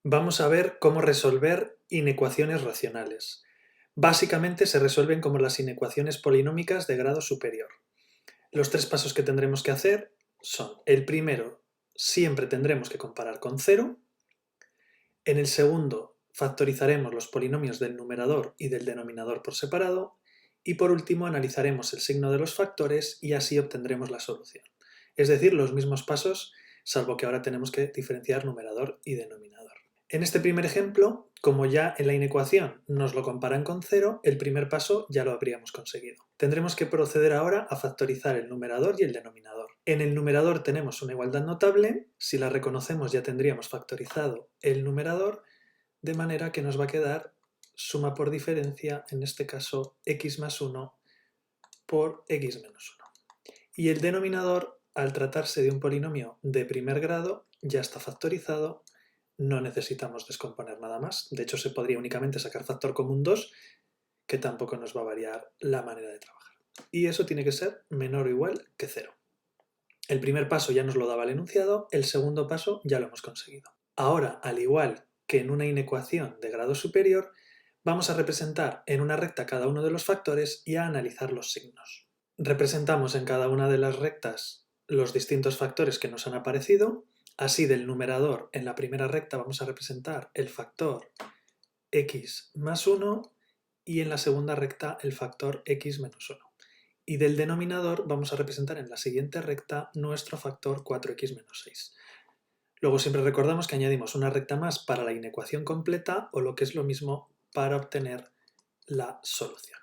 Vamos a ver cómo resolver inecuaciones racionales. Básicamente se resuelven como las inecuaciones polinómicas de grado superior. Los tres pasos que tendremos que hacer son: el primero, siempre tendremos que comparar con cero. En el segundo, factorizaremos los polinomios del numerador y del denominador por separado. Y por último, analizaremos el signo de los factores y así obtendremos la solución. Es decir, los mismos pasos, salvo que ahora tenemos que diferenciar numerador y denominador. En este primer ejemplo, como ya en la inecuación nos lo comparan con cero, el primer paso ya lo habríamos conseguido. Tendremos que proceder ahora a factorizar el numerador y el denominador. En el numerador tenemos una igualdad notable, si la reconocemos ya tendríamos factorizado el numerador, de manera que nos va a quedar suma por diferencia, en este caso x más 1 por x menos 1. Y el denominador, al tratarse de un polinomio de primer grado, ya está factorizado. No necesitamos descomponer nada más. De hecho, se podría únicamente sacar factor común 2, que tampoco nos va a variar la manera de trabajar. Y eso tiene que ser menor o igual que 0. El primer paso ya nos lo daba el enunciado, el segundo paso ya lo hemos conseguido. Ahora, al igual que en una inecuación de grado superior, vamos a representar en una recta cada uno de los factores y a analizar los signos. Representamos en cada una de las rectas los distintos factores que nos han aparecido. Así, del numerador, en la primera recta vamos a representar el factor x más 1 y en la segunda recta el factor x menos 1. Y del denominador vamos a representar en la siguiente recta nuestro factor 4x menos 6. Luego siempre recordamos que añadimos una recta más para la inecuación completa o lo que es lo mismo para obtener la solución.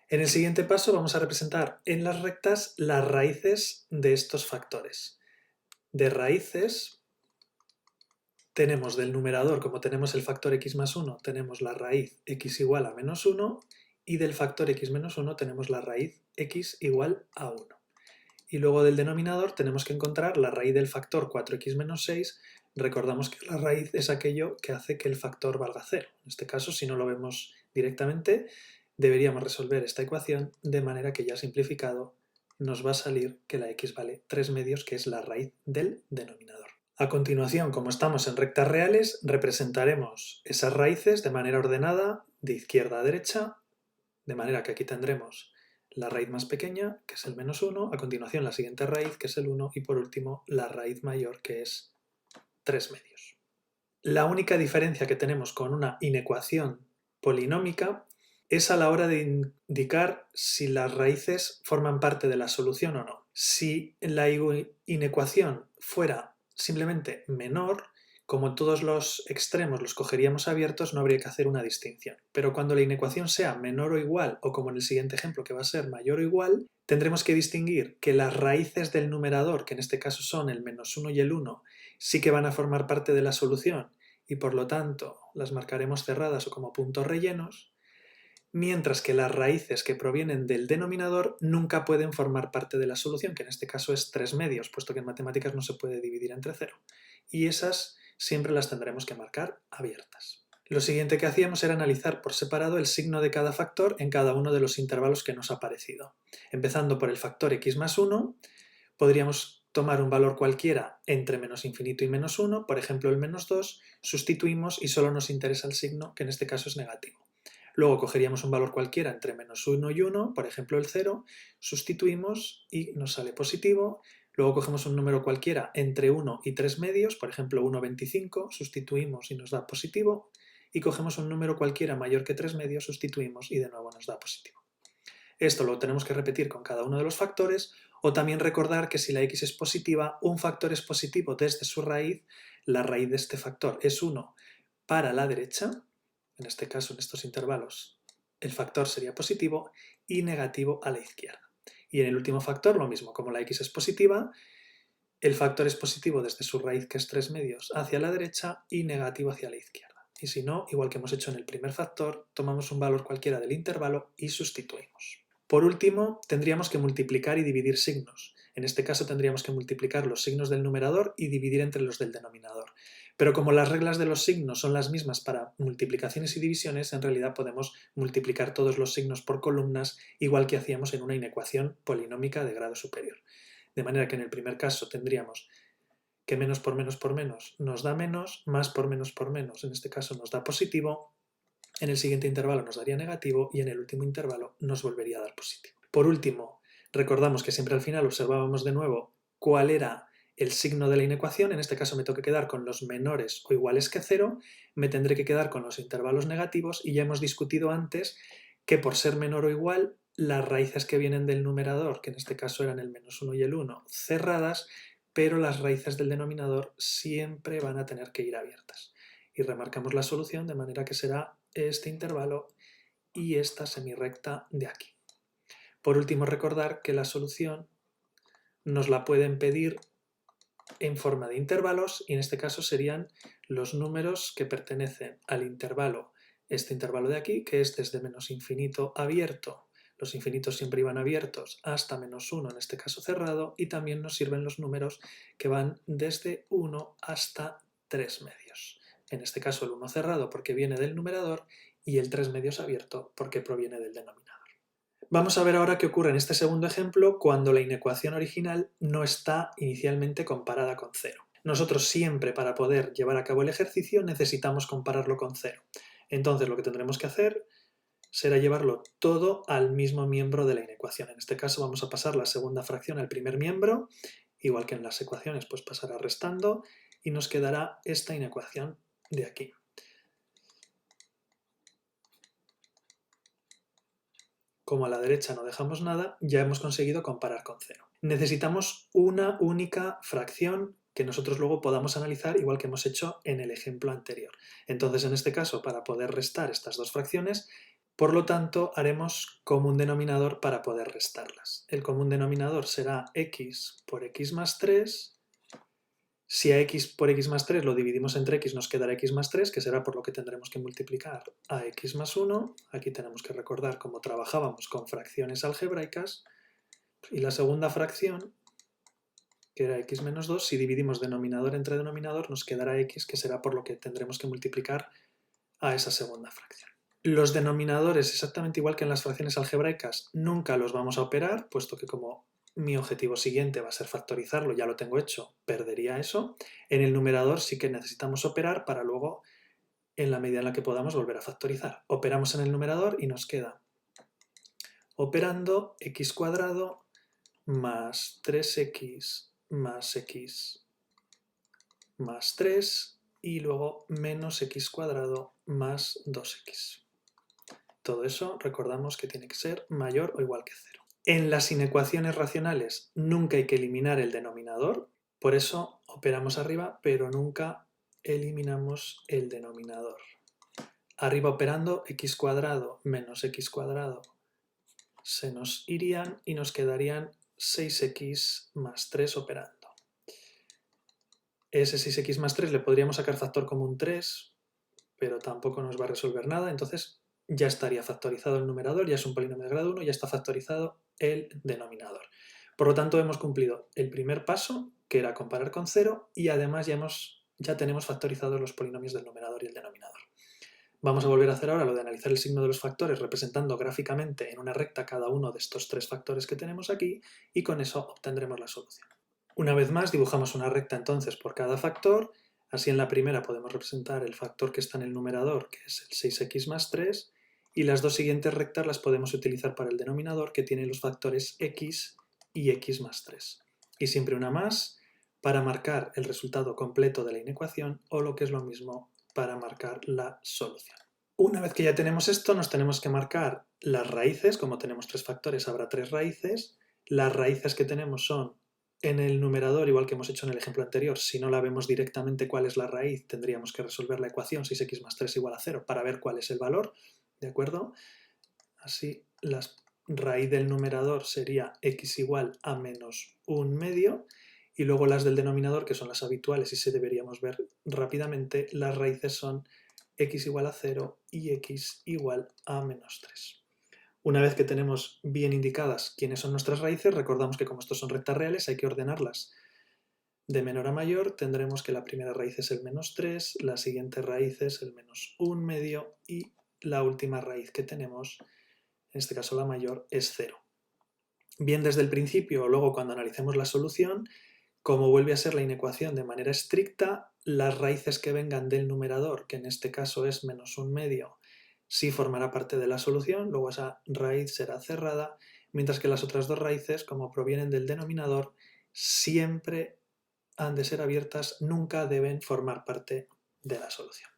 En el siguiente paso vamos a representar en las rectas las raíces de estos factores. De raíces tenemos del numerador, como tenemos el factor x más 1, tenemos la raíz x igual a menos 1, y del factor x menos 1 tenemos la raíz x igual a 1. Y luego del denominador tenemos que encontrar la raíz del factor 4x menos 6. Recordamos que la raíz es aquello que hace que el factor valga 0. En este caso, si no lo vemos directamente, deberíamos resolver esta ecuación de manera que ya simplificado nos va a salir que la x vale 3 medios, que es la raíz del denominador. A continuación, como estamos en rectas reales, representaremos esas raíces de manera ordenada, de izquierda a derecha, de manera que aquí tendremos la raíz más pequeña, que es el menos 1, a continuación la siguiente raíz, que es el 1, y por último la raíz mayor, que es 3 medios. La única diferencia que tenemos con una inecuación polinómica es a la hora de indicar si las raíces forman parte de la solución o no. Si la inecuación fuera simplemente menor, como todos los extremos los cogeríamos abiertos, no habría que hacer una distinción. Pero cuando la inecuación sea menor o igual, o como en el siguiente ejemplo que va a ser mayor o igual, tendremos que distinguir que las raíces del numerador, que en este caso son el menos 1 y el 1, sí que van a formar parte de la solución y por lo tanto las marcaremos cerradas o como puntos rellenos, mientras que las raíces que provienen del denominador nunca pueden formar parte de la solución, que en este caso es 3 medios, puesto que en matemáticas no se puede dividir entre 0. Y esas siempre las tendremos que marcar abiertas. Lo siguiente que hacíamos era analizar por separado el signo de cada factor en cada uno de los intervalos que nos ha aparecido. Empezando por el factor x más 1, podríamos tomar un valor cualquiera entre menos infinito y menos 1, por ejemplo el menos 2, sustituimos y solo nos interesa el signo, que en este caso es negativo. Luego cogeríamos un valor cualquiera entre menos 1 y 1, por ejemplo el 0, sustituimos y nos sale positivo. Luego cogemos un número cualquiera entre 1 y 3 medios, por ejemplo 1,25, sustituimos y nos da positivo. Y cogemos un número cualquiera mayor que 3 medios, sustituimos y de nuevo nos da positivo. Esto lo tenemos que repetir con cada uno de los factores, o también recordar que si la x es positiva, un factor es positivo desde su raíz, la raíz de este factor es 1 para la derecha, en este caso en estos intervalos el factor sería positivo, y negativo a la izquierda. Y en el último factor lo mismo, como la x es positiva, el factor es positivo desde su raíz, que es 3 medios, hacia la derecha y negativo hacia la izquierda. Y si no, igual que hemos hecho en el primer factor, tomamos un valor cualquiera del intervalo y sustituimos. Por último, tendríamos que multiplicar y dividir signos. En este caso tendríamos que multiplicar los signos del numerador y dividir entre los del denominador. Pero como las reglas de los signos son las mismas para multiplicaciones y divisiones, en realidad podemos multiplicar todos los signos por columnas, igual que hacíamos en una inecuación polinómica de grado superior. De manera que en el primer caso tendríamos que menos por menos nos da menos, más por menos, en este caso nos da positivo, en el siguiente intervalo nos daría negativo y en el último intervalo nos volvería a dar positivo. Por último, recordamos que siempre al final observábamos de nuevo cuál era el signo de la inecuación. En este caso me tengo que quedar con los menores o iguales que 0, me tendré que quedar con los intervalos negativos y ya hemos discutido antes que por ser menor o igual, las raíces que vienen del numerador, que en este caso eran el -1 y el 1, cerradas, pero las raíces del denominador siempre van a tener que ir abiertas. Y remarcamos la solución de manera que será este intervalo y esta semirrecta de aquí. Por último, recordar que la solución nos la pueden pedir en forma de intervalos y en este caso serían los números que pertenecen al intervalo, este intervalo de aquí, que es desde menos infinito abierto. Los infinitos siempre iban abiertos hasta -1, en este caso cerrado, y también nos sirven los números que van desde 1 hasta 3 medios. En este caso el 1 cerrado porque viene del numerador y el 3 medios abierto porque proviene del denominador. Vamos a ver ahora qué ocurre en este segundo ejemplo cuando la inecuación original no está inicialmente comparada con 0. Nosotros siempre, para poder llevar a cabo el ejercicio, necesitamos compararlo con 0. Entonces lo que tendremos que hacer será llevarlo todo al mismo miembro de la inecuación. En este caso vamos a pasar la segunda fracción al primer miembro, igual que en las ecuaciones, pues pasará restando y nos quedará esta inecuación de aquí. Como a la derecha no dejamos nada, ya hemos conseguido comparar con 0. Necesitamos una única fracción que nosotros luego podamos analizar igual que hemos hecho en el ejemplo anterior. Entonces, en este caso, para poder restar estas dos fracciones, por lo tanto, haremos común denominador para poder restarlas. El común denominador será x por x más 3. Si a x por x más 3 lo dividimos entre x, nos quedará x más 3, que será por lo que tendremos que multiplicar a x más 1. Aquí tenemos que recordar cómo trabajábamos con fracciones algebraicas. Y la segunda fracción, que era x menos 2, si dividimos denominador entre denominador, nos quedará x, que será por lo que tendremos que multiplicar a esa segunda fracción. Los denominadores, exactamente igual que en las fracciones algebraicas, nunca los vamos a operar, puesto que como mi objetivo siguiente va a ser factorizarlo, ya lo tengo hecho, perdería eso. En el numerador sí que necesitamos operar para luego, en la medida en la que podamos, volver a factorizar. Operamos en el numerador y nos queda operando x cuadrado más 3x más x más 3 y luego menos x cuadrado más 2x. Todo eso recordamos que tiene que ser mayor o igual que 0. En las inecuaciones racionales nunca hay que eliminar el denominador, por eso operamos arriba, pero nunca eliminamos el denominador. Arriba operando x cuadrado menos x cuadrado se nos irían y nos quedarían 6x más 3 operando. Ese 6x más 3 le podríamos sacar factor común 3, pero tampoco nos va a resolver nada, entonces ya estaría factorizado el numerador, ya es un polinomio de grado 1, ya está factorizado el denominador. Por lo tanto, hemos cumplido el primer paso, que era comparar con 0, y además ya tenemos factorizados los polinomios del numerador y el denominador. Vamos a volver a hacer ahora lo de analizar el signo de los factores representando gráficamente en una recta cada uno de estos tres factores que tenemos aquí, y con eso obtendremos la solución. Una vez más, dibujamos una recta entonces por cada factor. Así en la primera podemos representar el factor que está en el numerador, que es el 6x más 3, y las dos siguientes rectas las podemos utilizar para el denominador, que tiene los factores x y x más 3. Y siempre una más para marcar el resultado completo de la inecuación, o lo que es lo mismo, para marcar la solución. Una vez que ya tenemos esto, nos tenemos que marcar las raíces. Como tenemos tres factores, habrá tres raíces. Las raíces que tenemos son en el numerador, igual que hemos hecho en el ejemplo anterior. Si no la vemos directamente cuál es la raíz, tendríamos que resolver la ecuación 6x más 3 igual a 0 para ver cuál es el valor, ¿de acuerdo? Así, la raíz del numerador sería x igual a menos 1 medio, y luego las del denominador, que son las habituales y se deberíamos ver rápidamente, las raíces son x igual a 0 y x igual a menos 3. Una vez que tenemos bien indicadas quiénes son nuestras raíces, recordamos que como estos son rectas reales hay que ordenarlas de menor a mayor. Tendremos que la primera raíz es el menos 3, la siguiente raíz es el menos 1 medio y la última raíz que tenemos, en este caso la mayor, es 0. Bien desde el principio o luego cuando analicemos la solución, Como vuelve a ser la inecuación de manera estricta, las raíces que vengan del numerador, que en este caso es menos un medio, sí formará parte de la solución, luego esa raíz será cerrada, mientras que las otras dos raíces, como provienen del denominador, siempre han de ser abiertas, nunca deben formar parte de la solución.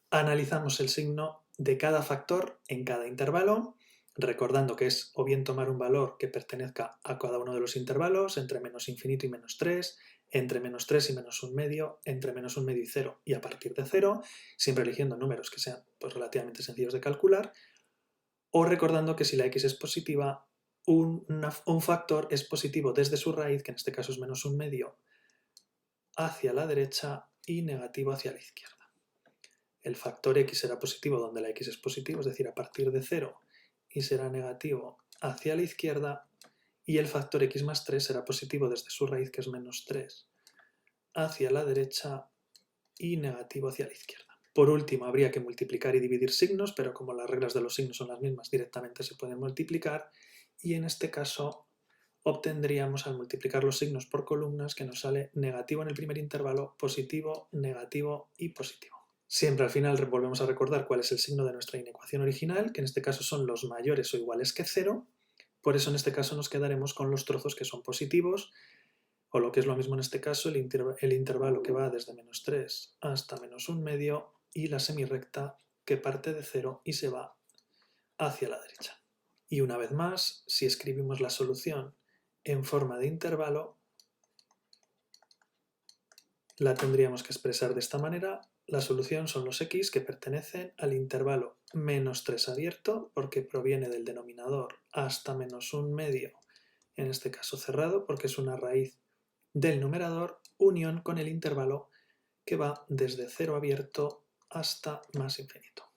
Analizamos el signo de cada factor en cada intervalo, recordando que es o bien tomar un valor que pertenezca a cada uno de los intervalos, entre menos infinito y menos 3, entre menos 3 y menos un medio, entre menos un medio y 0 y a partir de 0, siempre eligiendo números que sean pues, relativamente sencillos de calcular, o recordando que si la x es positiva, un factor es positivo desde su raíz, que en este caso es menos un medio, hacia la derecha y negativo hacia la izquierda. El factor x será positivo donde la x es positivo, es decir, a partir de 0, y será negativo hacia la izquierda, y el factor x más 3 será positivo desde su raíz, que es menos 3, hacia la derecha y negativo hacia la izquierda. Por último, habría que multiplicar y dividir signos, pero como las reglas de los signos son las mismas, directamente se pueden multiplicar, y en este caso obtendríamos al multiplicar los signos por columnas que nos sale negativo en el primer intervalo, positivo, negativo y positivo. Siempre al final volvemos a recordar cuál es el signo de nuestra inecuación original, que en este caso son los mayores o iguales que 0, por eso en este caso nos quedaremos con los trozos que son positivos, o lo que es lo mismo en este caso, el intervalo que va desde menos 3 hasta menos un medio y la semirrecta que parte de 0 y se va hacia la derecha. Y una vez más, si escribimos la solución en forma de intervalo, la tendríamos que expresar de esta manera. La solución son los x que pertenecen al intervalo menos 3 abierto, porque proviene del denominador, hasta menos un medio, en este caso cerrado, porque es una raíz del numerador, unión con el intervalo que va desde 0 abierto hasta más infinito.